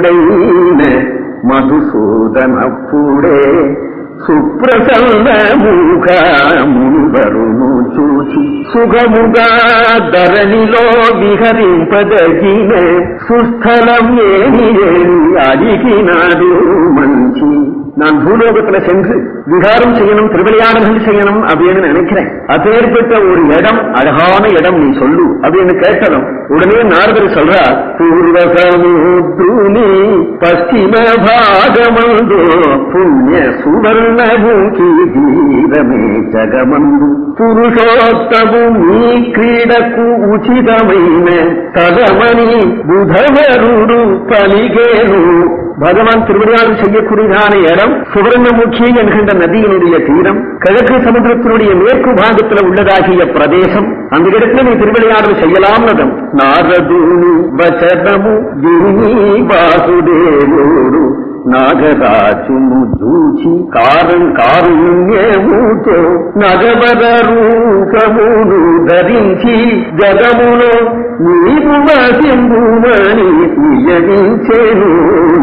ఎప్పుడైన మధుసూదనప్పుడే సుప్రసన్న మూక మునివరును చూసి సుగముగా ధరణిలో విహరింపదగిన సుస్థలం ఏమి అడిగినాడు మంచి. நான் பூலோகத்துல சென்று விகாரம் செய்யணும், திருவிளையாடல்கள் செய்யணும் அப்படின்னு நினைக்கிறேன். அப்பேற்பட்ட ஒரு இடம், அழகான இடம் நீ சொல்லு அப்படின்னு கேட்டதும் உடனே நாரதர் சொல்றார், பூர்வசமுத்ருனி பশ্চিம பாகமந்தோ புண்ணிய சுவர்ணமுகி தீரமே జగమందు పురుషోత్తము నీ క్రీడకు ఉచితమైన తదమని బుధవరుడు పలిగేను. பகவான் திருவிளையாடல் செய்யக்கூடியதான இடம் சுவர்ணமுகி என்கின்ற நதியினுடைய தீரம், கிழக்கு சமுத்திரத்தினுடைய மேற்கு பாகத்தில் உள்ளதாகிய பிரதேசம். அந்த இடத்துல நீ திருவிளையாடல் செய்யலாம்னதும் நாரதூனி வசனமு గిరిని వాసుదేవుడు నాగరాజును చూచి కారుణ్యముతో నగవర రూపమును ధరించి జగములో నీవు వసింబుమని నియమించేను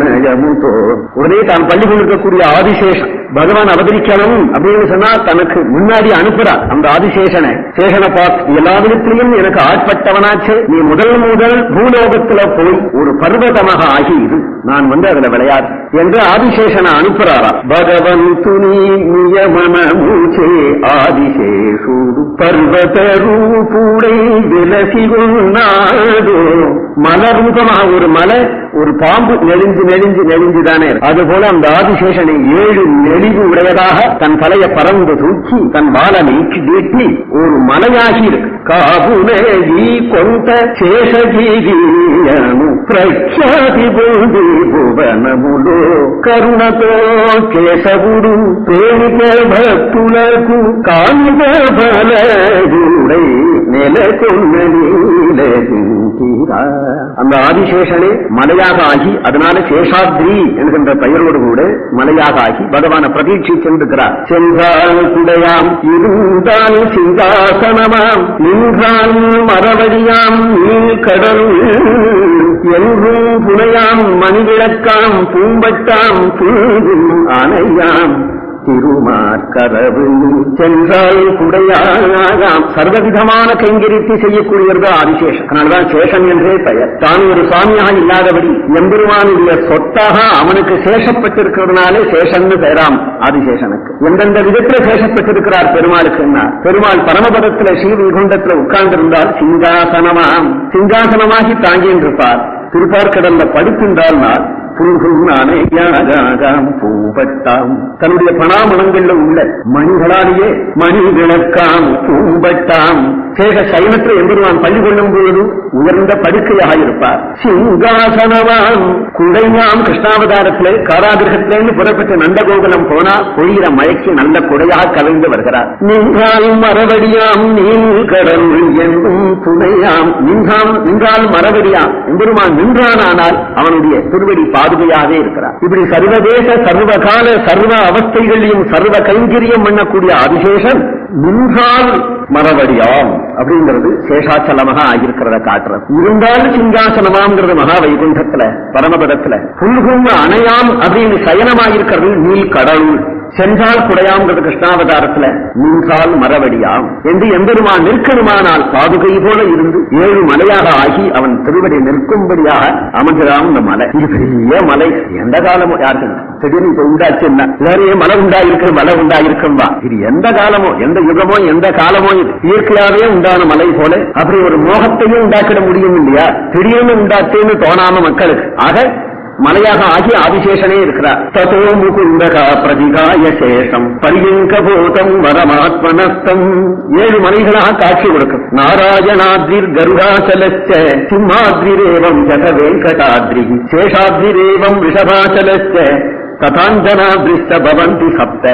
నయముతో. உடனே தான் பள்ளி கொண்டிருக்கக்கூடிய ஆதிசேஷன் பகவான் அவதரிக்கணும் அப்படின்னு சொன்னா தனக்கு முன்னாடி அனுப்புறார் அந்த ஆதிசேஷனை. சேஷனை பார்த்து எல்லா விதத்திலையும் எனக்கு ஆட்பட்டவனாச்சு, நீ முதல் பூலோகத்துல போய் ஒரு பர்வதமாக ஆகி இரு, நான் அதுல விளையாடு என்று ஆதிசேஷனை அனுப்புறாரா. பகவந்துனி நியமனமுச்சே ஆதிசேஷுடு பர்வத ரூபுடை விலசி உன்னாதோ. மலரூபமாக ஒரு மலை, ஒரு பாம்பு நெளிஞ்சு நெளிஞ்சு நெளிஞ்சுதானே. அதுபோல அந்த ஆதிசேஷனை 7 நெளிவு உடையதாக தன் தலையை பறந்து தூக்கி தன் பால நீட்டி ஒரு மலையாகி இருக்கு. காபுனேகி கொண்ட சேஷஜீவியனு பிரఖ్యాతి பொழுது భువనములో కరుణతో కేశవుడు ప్రేమిక భక్తులకు కామిక బలగుడై నెలకొన్న నీలగింటిరా. அந்த ஆதிசேஷனே மலையாக ஆகி அதனால சேஷாத்ரி என்கின்ற பெயரோடு கூட மலையாக ஆகி பகவான பிரதீட்சி சென்றிருக்கிறார். சென்றால் குடையாம் இருந்தால் சிங்காசனமாம் நின்றால் மரவடியாம் நீள் கடல் என்றும் புனையாம் மணிவிளக்காம் பூம்பட்டாம் புழுதும் அணையாம் திருமார்கரவு சென்றால் குடையாம். சர்வவிதமான கைங்கரித்தை செய்யக்கூடியது ஆதிசேஷன். அதனால்தான் சேஷன் என்றே பெயர். தான் ஒரு சுவாமியாக இல்லாதபடி எம்பெருமானுடைய சொத்தாக அவனுக்கு சேஷப்பட்டிருக்கிறதுனாலே சேஷன் பெயராம் ஆதிசேஷனுக்கு. எந்தெந்த விதத்தில் சேஷப்பட்டிருக்கிறார் பெருமாளுக்கு? பெருமாள் பரமபதத்தில் ஸ்ரீவைகுண்டத்தில் உட்கார்ந்திருந்தால் சிங்காசனமாம், சிங்காசனமாகி தாங்கியிருப்பார். திருப்பார்கடல்ல படுக்கின்றால் நாள் புல்கும் அணையாகாம் பூம்பட்டாம். தன்னுடைய பணாமணங்கள்ல உள்ள மணிகளாலேயே மணி விளக்காம் பூம்பட்டாம். சேக சைனத்தில் எம்பெருமான் பள்ளி கொள்ளும் பொழுது உயர்ந்த படுக்கையாக இருப்பார். சிங்காசனமாம் குடையாம். கிருஷ்ணாவதாரத்திலே காராகிரகத்திலேருந்து புறப்பட்ட நந்தகோகுலம் போனா பொழிகிற மழைக்கு நல்ல குடையாக கலந்து வருகிறார். நின்றால் மரவடியாம் நீள் கடல் என்றும் துணையாம். நின்றால் மரவடியாம். எம்பெருமான் நின்றானால் அவனுடைய திருவடி பாதுகையாகவே இருக்கிறார். இப்படி சர்வதேச சர்வகால சர்வ அவஸ்தைகளையும் சர்வ கைங்கரியம் பண்ணக்கூடிய ஆதிசேஷன் நின்றால் மரவடியாம் அப்படிங்கிறது சேஷாச்சலமாக ஆகியிருக்கிறத காட்டுறது. இருந்தாலும் சிங்காசனமாங்கிறது மகா வைகுண்டத்துல பரமபதத்துல. புல்கும் அணையாம் அப்படின்னு சயனமாயிருக்கிறது நீல் கடவுள். சென்றால் குடையாம்ங்கிறது கிருஷ்ணாவதாரத்துல. நின்றால் மரவடியாம் என்று எம்பெருமான் நிற்கணுமானால் பாதுகை போல இருந்து 7 மலையாக ஆகி அவன் திருவடி நிற்கும்படியாக அமர்கிறான். இந்த மலை இது பெரிய மலை. எந்த காலமோ யாருக்கு திடீர்னு இப்ப உண்டாச்சுன்னா எல்லாரையும் மலை உண்டாயிருக்கும் மலை உண்டாயிருக்கும் வா. இது எந்த காலமோ எந்த யுகமோ எந்த காலமோ இது இயற்கையாவே உண்டான மலை போல அப்படி ஒரு மோகத்தையும் உண்டாக்கிட முடியும் இல்லையா? திடீர்னு உண்டாச்சுன்னு தோணாம மக்களுக்கு. ஆக மலையாக ஆகி ஆதிசேஷனே இருக்கிறார். ததோ முகுந்தகா பிரதிகாய சேஷம் பரியங்க போதம் வரமாத்மனஸ்தம். 7 மலைகளாக காட்சி கொடுக்கும். நாராயணாத்ரிர் கருடாச்சலச்ச சிம்மாத்ரிரேவம் ஜட வெங்கடாத்ரி சேஷாத்ரிரேவம் ரிஷபாச்சலச்ச ததாஞ்சனாத்ரிஷ்ட பவந்தி சப்த.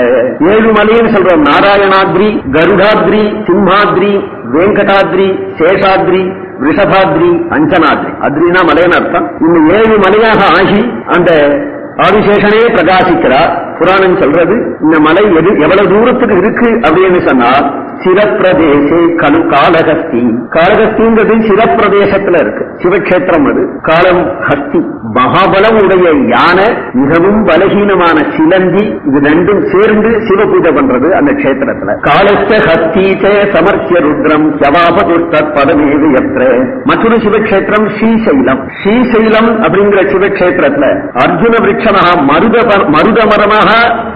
7 மலைன்னு சொல்றோம். நாராயணாத்ரி, கருடாத்ரி, சிம்மாத்ரி, வெங்கடாத்ரி, சேஷாத்ரி, ரிஷபாத்ரி, அஞ்சனாத்ரி. அத்ரினா மலைன்னு அர்த்தம். இந்த 7 மலையாக ஆகி அந்த ஆதிசேஷனே பிரகாசிக்கிறார். புராணம் சொல்றது இந்த மலை எவ்வளவு தூரத்துக்கு இருக்கு அப்படின்னு சொன்னால் சிரப்பிரதேசே கலு காளஹஸ்தி. காளஹஸ்திங்கிறது சிரப்பிரதேசத்துல இருக்கு சிவக்ஷேத்திரம். அது காலம் ஹஸ்தி மகாபலம் உடைய யானை, மிகவும் பலகீனமான சிலந்தி, இது ரெண்டும் சேர்ந்து சிவ பூஜை பண்றது அந்த கஷேத்திரத்துல. காலஸ்த ஹஸ்தீச்ச சமர்த்திய ருத்ரம் யவாபதுஷ்டத் பதமேது யத்ர. மற்றொரு சிவக்ஷேத்திரம் ஸ்ரீசைலம். ஸ்ரீசைலம் அப்படிங்கிற சிவக்ஷேத்திரத்துல அர்ஜுன விருட்சமாக மருத மரமாக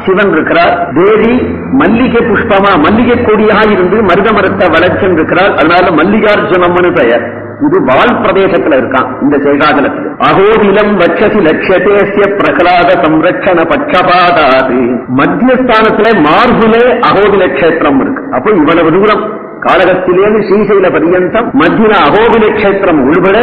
சிவன் இருக்கிறார். தேவி மல்லிகை புஷ்பமா மல்லிகை கொடியாக இருந்து மருத மரத்தை வளர்ச்சிருக்கிறார். அதனால மல்லிகார்ஜுனம்னு பெயர். இது வால் பிரதேசத்துல இருக்கான் இந்த சேகாதலத்தில். அகோதிலம் வட்சசி லட்சத்தேசிய பிரகலாத சம்ரட்சண பட்சபாதாது. மத்தியஸ்தானத்துல மார்புலே அகோதில கஷேத்திரம் இருக்கு. அப்போ இவ்வளவு தூரம் காளகத்திலேருந்து ஸ்ரீசைல பரியந்தம் மத்திய அகோபில கஷேத்திரம் உள்பட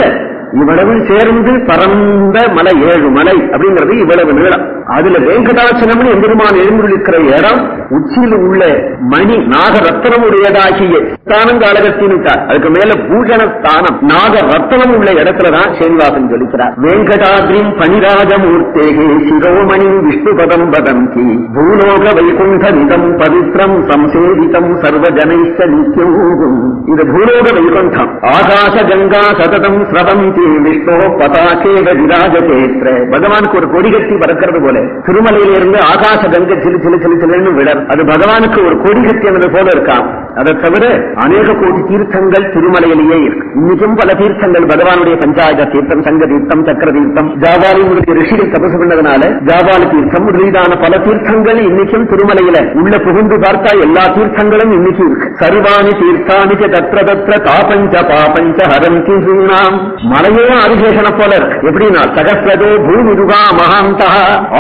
இவ்வளவு சேர்ந்து பரந்த மலை 7 மலை அப்படிங்கிறது இவ்வளவு நீளம். அதுல வேங்கடாச்சலம்னு எம்பெருமான் எழுந்திருக்கிற இடம் உச்சியில் உள்ள மணி நாகரத்னம் உடையதாகிய ஸ்தானம் காளகத்தினுக்கார். அதுக்கு மேல பூஜன ஸ்தானம் நாகரத்னம் உள்ள இடத்துலதான் ஸ்ரீனிவாசன் சொல்லிக்கிறார். வேங்கடாத்ரின் பனிராஜமூர்த்தேகே சிரோமணி விஷ்ணுபதம் வதந்தி பூலோக வைகுண்ட நிதம் பவித்ரம் சம்சேவிதம் சர்வஜனைச்ச நித்யம். இது பூலோக வைகுண்டம். ஆகாச கங்கா சததம் ஸ்ரவம் விஷ்ணு பதாகேவ விராஜதேத்ர. பகவானுக்கு ஒரு கொடி கட்டி பறக்கிறது போல திருமலையிலிருந்து ஆகாச கங்கை சிலு சிலு சிலு சிலுன்னு விடர். அது பகவானுக்கு ஒரு கொடி கட்டியது போல இருக்காம். அதை தவிர அநேக கோடி தீர்த்தங்கள் திருமலையிலேயே இருக்கு. இன்னைக்கும் பல தீர்த்தங்கள் பகவானுடைய பஞ்சாயத்த தீர்த்தம், சங்க தீர்த்தம், சக்கர தீர்த்தம், ஜாபாலினுடைய ரிஷிகள் தபசு பண்ணதுனால ஜாபாலி தீர்த்தம் முதலீதான பல தீர்த்தங்கள் இன்னைக்கும் திருமலையில உள்ள புகுந்து பார்த்தா எல்லா தீர்த்தங்களும் இன்னைக்கு இருக்கு. சர்வாணி தீர்த்தானி தத்ர தத்ர தாபஞ்ச பாபஞ்ச ஹரந்தி ஸ்ரீநாம். மலையே ஆதிசேஷனை போல இருக்கு. எப்படின்னா சகஸ்ரதோ பூமிருகா மகாந்தா.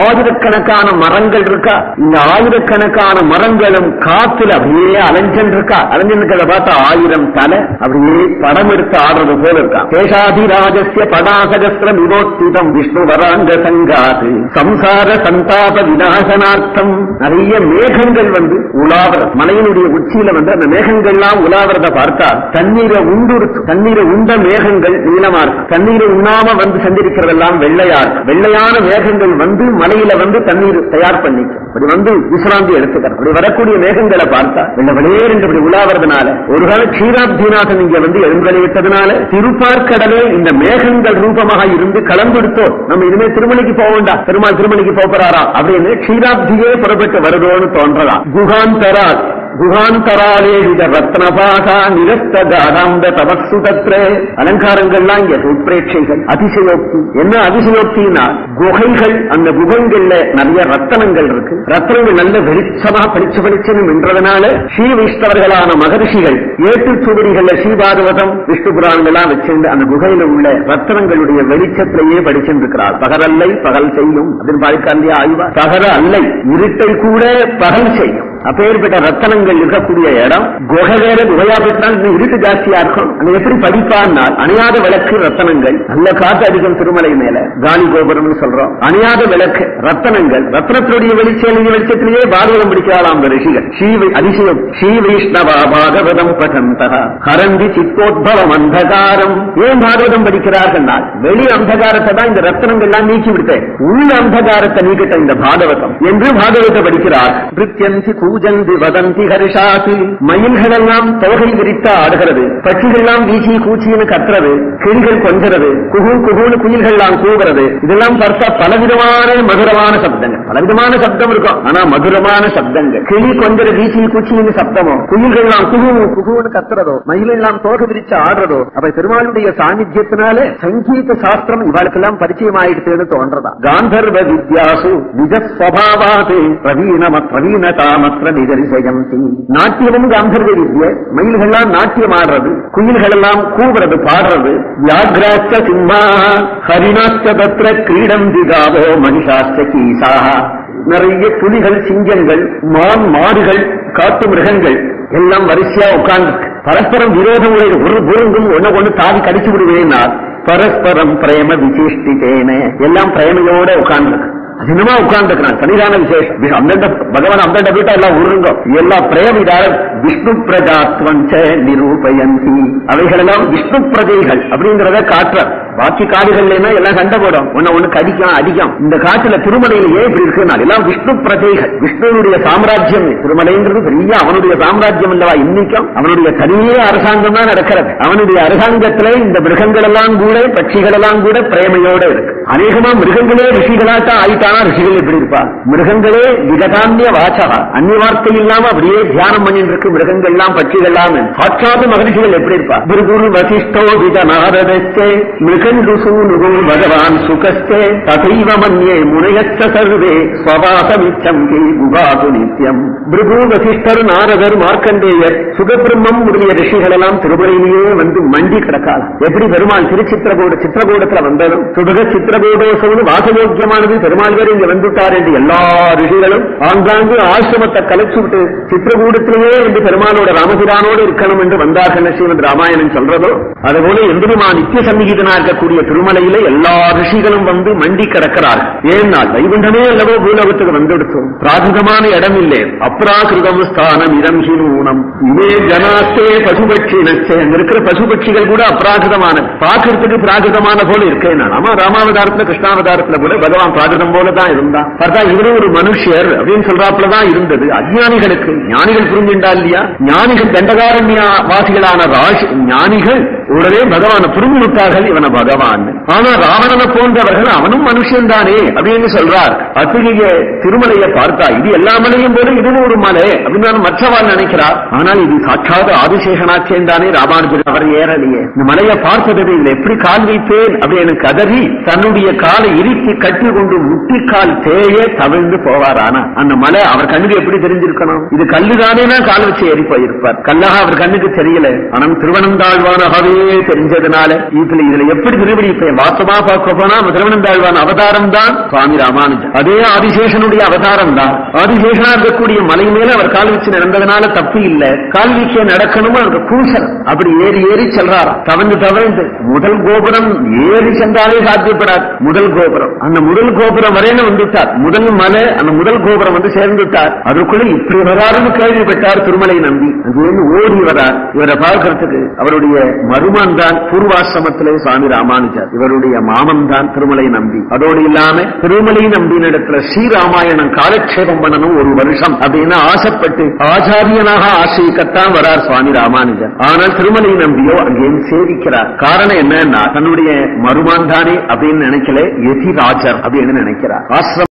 ஆயிரக்கணக்கான மரங்கள் இருக்கா. இந்த ஆயிரக்கணக்கான மரங்களும் காத்துல அப்படியே அலைஞ்சிருக்கா. அலைஞ்சிருக்கிறத பார்த்தா 1000 தலை அப்படியே படம் எடுத்து ஆடுறது போல இருக்கா. சேஷாதிராஜஸ்ய படாசகஸ்திரம் வினோத்திதம் விஷ்ணு வராங்க சங்காது சம்சார சந்தாப விநாசனார்த்தம். நிறைய மேகங்கள் வந்து உலாவர மலையினுடைய உச்சியில வந்து அந்த மேகங்கள்லாம் உலாவரத பார்த்தா தண்ணீரை உண்ட மேகங்கள் நீளமா இருக்கு. தண்ணீரை உண்ணாம வந்து சந்திருக்கிறதெல்லாம் வெள்ளையா இருக்கு. வெள்ளையான மேகங்கள் வந்து மலையில வந்து தண்ணீர் தயார் பண்ணிக்கும். அப்படி வந்து விசிராந்தி எடுத்துக்கிறது. அப்படி வரக்கூடிய மேகங்களை பார்த்தா வெள்ள வெளியேறு இப்படி உலாவறதுனால ஒரு கால க்ஷீராப்திநாதன் இங்க வந்து எழுந்தலை விட்டதுனால திருப்பார்கடலே இந்த மேகங்கள் ரூபமாக இருந்து கலந்துடுத்தோ நம்ம இனிமே திருமலைக்கு போக வேண்டாம், பெருமாள் திருமலைக்கு போறாரா அப்படின்னு க்ஷீராப்தியே புறப்பட்டு வருதோன்னு தோன்றதா. குகாந்தராலே வித ரத்னபாகா நிரஸ்தாதாந்த தபசு தத்ர. அலங்காரங்கள்லாம் இங்க உட்பிரேட்சைகள், அதிசயோக்தி. என்ன அதிசயோக்தினா குகைகள், அந்த குகைகள்ல நிறைய ரத்தனங்கள் இருக்கு. ரத்தனங்கள் நல்ல வெளிச்சமா பளிச்சு நின்றதுனால ஸ்ரீ வைஷ்ணவர்களான மகர்ஷிகள் ஏட்டுச்சுவடிகள்ல ஸ்ரீபாகவதம் விஷ்ணு புராணங்கள்லாம் வச்சிருந்து அந்த குகையில உள்ள ரத்தனங்களுடைய வெளிச்சத்திலேயே படிச்சிருக்கிறார். பகரல்லை பகல் செய்யும் அப்படின்னு பாதிக்காந்திய ஆய்வா. பகர அல்லை இருட்டை கூட பகல் செய்யும். அப்பேற்பட்ட ரத்தனங்கள் இருக்கக்கூடிய இடம். குகை வேற குகையா போட்டால் இன்னும் இருட்டு ஜாஸ்தியா இருக்கும். அங்க எப்படி படிப்பான்னால் அணையாத விளக்கு ரத்தனங்கள். நல்ல காத்து அடிக்கும் திருமலை மேல காலி கோபுரம் சொல்றோம். அணையாத விளக்கு ரத்தனங்கள். ரத்னத்தினுடைய வெளிச்சத்திலேயே பாகவதம் படிக்கிறாளாம் ரிஷிகள். அதிசயம் ஸ்ரீ வைஷ்ணவா பாகவதம் பகந்தா ஹரந்தி சித்தோத்பவம் அந்தகாரம். ஏன் பாகவதம் படிக்கிறார்கள்? வெளி அந்தகாரத்தை தான் இந்த ரத்தனங்கள்லாம் நீக்கி விடுத்தேன், உள்ள அந்தகாரத்தை நீக்கிட்ட இந்த பாகவதம் என்று பாகவத்தை படிக்கிறார். பிரித்யந்தி பூஜந்தி வதந்தி ஹரிஷாசி. மயில்கள் எல்லாம் தோகை விரித்து ஆடுகிறது, பட்சிகள்லாம் வீசி கூச்சின்னு கத்துறது, கிளிகள் கொஞ்சறது, குகு குகுன்னு குயில்கள்லாம் கூவுறது. இதெல்லாம் பார்த்தா பலவிதமான மதுரமான சப்தங்கள். பலவிதமான சப்தம் இருக்கும், ஆனா மதுரமான சப்தங்கள். கிளி கொஞ்சம் வீசி கூச்சின்னு சப்தமோ, குயில்கள்லாம் குகு குகுன்னு கத்துறதோ, மயிலெல்லாம் தோகை விரிச்சு ஆடுறதோ. அப்ப பெருமாளுடைய சாநித்தியத்தினால சங்கீத சாஸ்திரம் இவளுக்கெல்லாம் பரிச்சயம் ஆயிடுச்சுன்னு தோன்றதா. காந்தர்வ வித்யாசு நிஜஸ்வபாவாது பிரவீனதாம நாட்டியமும் காந்தர்வ வித்ய. மயில்கள்லாம் நாட்டியம் ஆடுறது, குயில்கள் எல்லாம் கூவுறது பாடுறது. வியாக்ராச்ச சிம்மா ஹரிணாச்ச தத்ர கிரீடம் திகாவோ மனிஷாச்ச கீசா. நிறைய புலிகள், சிங்கங்கள், மான், மாடுகள், காட்டு மிருகங்கள் எல்லாம் வரிசையா உட்கார்ந்து பரஸ்பரம் விரோதம் ஒரு புருங்கும் ஒண்ணு தாவி கடிச்சு விடுவேனால் பரஸ்பரம் பிரேம விசேஷ்டித்தேன. எல்லாம் பிரேமையோட உட்கார்ந்து என்னமா உட்கார்ந்துக்கிறான். சன்னிதான விசேஷம். அந்தண்ட பகவான் அந்தண்ட வீட்டா எல்லாம் உருங்கும். எல்லா பிரேமிதார விஷ்ணு பிரஜாத்வஞ்ச நிரூபயந்தி. அவைகளெல்லாம் விஷ்ணு பிரஜைகள் அப்படிங்கிறத காட்டுறார். பாக்கி காடுகள்ல எல்லாம் சண்டை போடும், ஒன்னு கடிக்கும் அடிக்கும். இந்த காட்டுல திருமலையில ஏன் இப்படி இருக்குன்னா எல்லாம் விஷ்ணு பிரஜைகள், விஷ்ணுனுடைய சாம்ராஜ்யம். திருமலைங்கிறது பெரிய அவனுடைய சாம்ராஜ்யம் அல்லவா, இன்னைக்கும் அவனுடைய தனியே அரசாங்கம் தான் நடக்கிறது. அவனுடைய அரசாங்கத்திலே இந்த மிருகங்கள் எல்லாம் கூட பட்சிகள் எல்லாம் கூட பிரேமையோட இருக்கு. அநேகமா மிருகங்களே ரிஷிகளாத்தான் ஆயிட்டானா. ரிஷிகள் எப்படி இருப்பா? மிருகங்களே விகதான்ய வாசகா, அந்நிய வார்த்தை இல்லாம அப்படியே தியானம் பண்ணிட்டு இருக்கு மிருகங்கள் எல்லாம் பட்சிகள் எல்லாம். சாட்சாத் மகரிஷிகள் எப்படி இருப்பா? குரு வசிஷ்டோ வித நாரதஸ்தே மிருகண்டு சூனுகு பகவான் சுகஸ்தே ததைவ மன்யே முனையச்ச சர்வே ஸ்வபாசமிச்சம் கே குகாது நித்யம். பிருகு வசிஷ்டர் நாரதர் மார்க்கண்டேயர் சுகபிரம்மம் முதலிய ரிஷிகள் எல்லாம் திருமலையிலேயே வந்து மண்டி கிடக்காது. எப்படி பெருமாள் சித்திரகூடத்துல வந்ததும் சுபக சித்திரகூடோசம்னு வாசயோக்கியமானது பெருமாள் வேறு இங்க வந்துட்டார் என்று எல்லா ரிஷிகளும் ஆங்காங்கு ஆசிரமத்தை கலைச்சு விட்டு சித்திரகூடத்திலேயே வந்து பெருமாளோட ராமபிரானோடு இருக்கணும் என்று வந்தார்கள் ஸ்ரீமத் ராமாயணன் சொல்றதோ அதுபோல எந்திரமா நித்திய சந்நிகிதனா இருக்கக்கூடிய திருமலையில எல்லா ரிஷிகளும் வந்து மண்டி கிடக்கிறார். ஏனால் வைகுண்டமே அல்லவோ பூலோகத்துக்கு வந்துடுத்தோம். பிராகிருதமான இடம் இல்லை. அப்ராகிருதம் ஸ்தானம் இடம் ஹீனூனம் இமே ஜனாத்தே பசுபட்சி நச்சே. அங்க இருக்கிற பசுபட்சிகள் கூட அப்ராகிருதமான பாக்கிறதுக்கு பிராகிருதமான போல இருக்கேன். ஆமா, ராமாவதாரத்துல கிருஷ்ணாவதாரத்துல கூட பகவான் பிராகிருதம் போலதான் இருந்தான். பார்த்தா இவரு ஒரு மனுஷர் அப்படின்னு சொல்றாப்புலதான் இருந்தது. அஜ்ஞானிகளுக்கு ஞானிகள் புரிஞ்சுண்டா இல்லையா? ஞானிகள் தண்டகாரண்ய வாசிகளான ஞானிகள் உடனே பகவான புரிந்து விட்டார்கள் இவன பகவான். ஆனா ராவணனை போன்றவர்கள் அவனும் மனுஷன் தானே அப்படின்னு சொல்றார். அத்தகைய திருமலையை பார்த்தா இது எல்லா மலையும் போல இதுவும் ஒரு மலை அப்படின்னு மற்றவாள் நினைக்கிறார். ஆனால் இது சாட்சாத் ஆதிசேஷனாச்சேன் தானே ராமானுஜர். அவர் ஏறலையே. இந்த மலையை பார்த்தது இதுல எப்படி கால் வைப்பேன் அப்படின்னு கதறி தன்னுடைய காலை இறுக்கி கட்டி கொண்டு முட்டிக்கால் தேய தவிழ்ந்து போவார். ஆனா அந்த மலை அவர் கண்ணுக்கு எப்படி தெரிஞ்சிருக்கணும்? இது கல்லுதானேனா கால் வச்சு ஏறி போயிருப்பார். கல்லாக அவர் கண்ணுக்கு தெரியல. ஆனால் திருவனந்தாழ்வானாகவே தெரிஞ்சதுனால இதுல எப்படி திருவிழிப்பேன் வாசமா பார்க்க போனா திருவனந்தாழ்வான் அவதாரம் தான் சுவாமி ராமானுஜர். அதே ஆதிசேஷனுடைய அவதாரம் தான். ஆதிசேஷனா இருக்கக்கூடிய மலை மேல அவர் கால் வச்சு நடந்ததுனால தப்பு இல்ல. கால் வீச்ச நடக்கணுமா அந்த கூசல் அப்படி ஏறி ஏறி செல்றார். தவழ்ந்து முதல் கோபுரம் ஏறி சென்றாலே சாத்தியப்படாது. முதல் கோபுரம் அந்த முதல் கோபுரம் வரையில வந்துட்டார். முதல் மலை அந்த முதல் கோபுரம் வந்து சேர்ந்துட்டார். அதுக்குள்ள இப்படி வராருன்னு கேள்விப்பட்டார் திருமலை நம்பி. அது ஓடி வரார் இவரை பார்க்கறதுக்கு. அவருடைய மருமன் தான் பூர்வாசிரமத்திலே சுவாமி ராமானுஜர். இவருடைய மாமன் தான் திருமலை நம்பி. அதோடு இல்லாம திருமலை நம்பின இடத்துல ஸ்ரீராமாயணம் காலக்ஷேபம் பண்ணணும் ஒரு வருஷம் அப்படின்னு ஆசைப்பட்டு ஆச்சாரியனாக ஆசிரியக்கத்தான் வரார் சுவாமி ராமானுஜர். ஆனால் திருமலை நம்பியோ அங்கேயும் சேவிக்கிறார். காரணம் என்னன்னா தன்னுடைய மருமான் தானே அப்படின்னு நினைக்கல, எதிராஜர் அப்படின்னு நினைக்கிறார். ஆசிரம